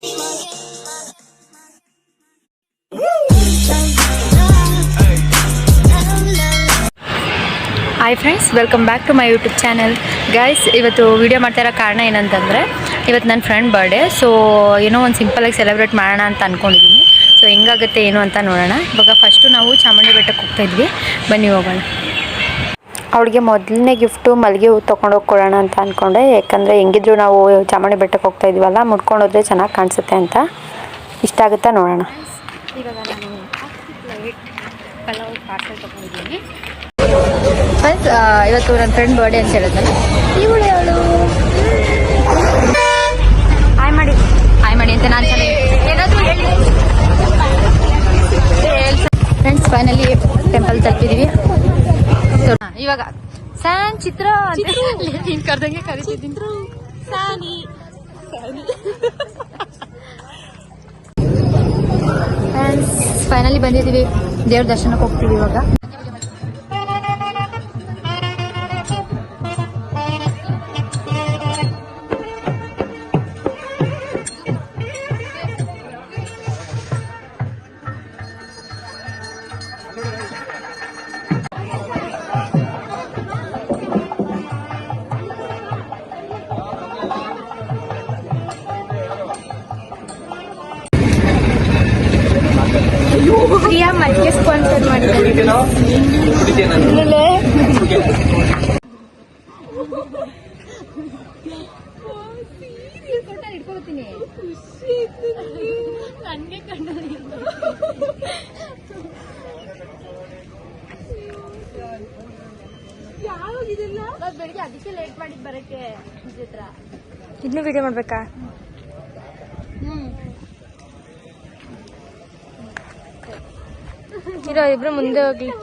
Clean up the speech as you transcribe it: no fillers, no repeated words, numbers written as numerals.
Hi friends, welcome back to my YouTube channel. Guys, ಇವತ್ತು video ಮಾಡ್ತಾ ಇರೋ ಕಾರಣ ಏನಂತಂದರೆ, ಇವತ್ತು ನನ್ನ ಫ್ರೆಂಡ್ ಬರ್ಡೇ. ಸೊ ಏನೋ ಒಂದು ಸಿಂಪಲಾಗಿ ಸೆಲೆಬ್ರೇಟ್ ಮಾಡೋಣ ಅಂತ ಅಂದ್ಕೊಂಡಿದ್ದೀನಿ. ಸೊ ಹೆಂಗಾಗುತ್ತೆ ಏನು ಅಂತ ನೋಡೋಣ. ಇವಾಗ ಫಸ್ಟು ನಾವು ಚಾಮುಂಡಿ ಬೆಟ್ಟಕ್ಕೆ ಹೋಗ್ತಾಯಿದ್ವಿ, ಬನ್ನಿ ಹೋಗೋಣ. ಅವಳಿಗೆ ಮೊದಲನೇ ಗಿಫ್ಟು ಮಲ್ಲಿಗೆ ಹೂ ತೊಗೊಂಡೋಗಿ ಕೊಡೋಣ ಅಂತ ಅಂದ್ಕೊಂಡೆ. ಯಾಕಂದರೆ ಹೆಂಗಿದ್ರು ನಾವು ಚಾಮುಂಡಿ ಬೆಟ್ಟಕ್ಕೆ ಹೋಗ್ತಾ ಇದ್ವಲ್ಲ, ಮುಡ್ಕೊಂಡೋದ್ರೆ ಚೆನ್ನಾಗಿ ಕಾಣಿಸುತ್ತೆ ಅಂತ. ಇಷ್ಟ ಆಗುತ್ತಾ ನೋಡೋಣ. ಇವಾಗ ನಾನು 10 ಪ್ಲೇಟ್ ಪಲಾವ್ ಪಾರ್ಸೆಲ್ ತೊಗೊಂಡಿದ್ದೀನಿ. ಫ್ರೆಂಡ್ಸ್, ಇವತ್ತು ನನ್ನ ಫ್ರೆಂಡ್ ಬರ್ಡೇ ಅಂತ ಹೇಳಿದ್ನಲ್ಲ, ಇವಳು ಅವಳು ಹಾಯ್ ಮಾಡಿ ಅಂತ ನಾನು ಏನಾದರೂ ಹೇಳಿ. Friends, finally temple ತಲುಪಿದ್ದೀವಿ. ಇವಾಗ ಸ್ಯಾನ್ ಚಿತ್ರ ನೀನು ಕರೆದಂಗೆ ಕರಿತಿದ್ದೀನಿ. ಫ್ರೆಂಡ್ಸ್, ಫೈನಲಿ ಬಂದಿದ್ದೀವಿ. ದೇವ್ರ ದರ್ಶನಕ್ಕೆ ಹೋಗ್ತೀವಿ ಇವಾಗ. ಪ್ರಿಯಾ ಮಲ್ಗೆ ಸ್ಪಾನ್ಸರ್ ಮಾಡಿದ್ದಾರೆ. ಇಟ್ಕೊಳ್ತೀನಿ ನನಗೆ ಕಂಡು ಯಾವಾಗಿದೆಲ್ಲ ಬೆಳಿಗ್ಗೆ ಅದಕ್ಕೆ ಲೇಟ್ ಮಾಡಿದ್ ಬರಕ್ಕೆ. ಚಿತ್ರ ಇದನ್ನು ವಿಡಿಯೋ ಮಾಡ್ಬೇಕಾ? ಇರೋ ಇಬ್ರು ಮುಂದೆ ಹೋಗ್ಲಿ.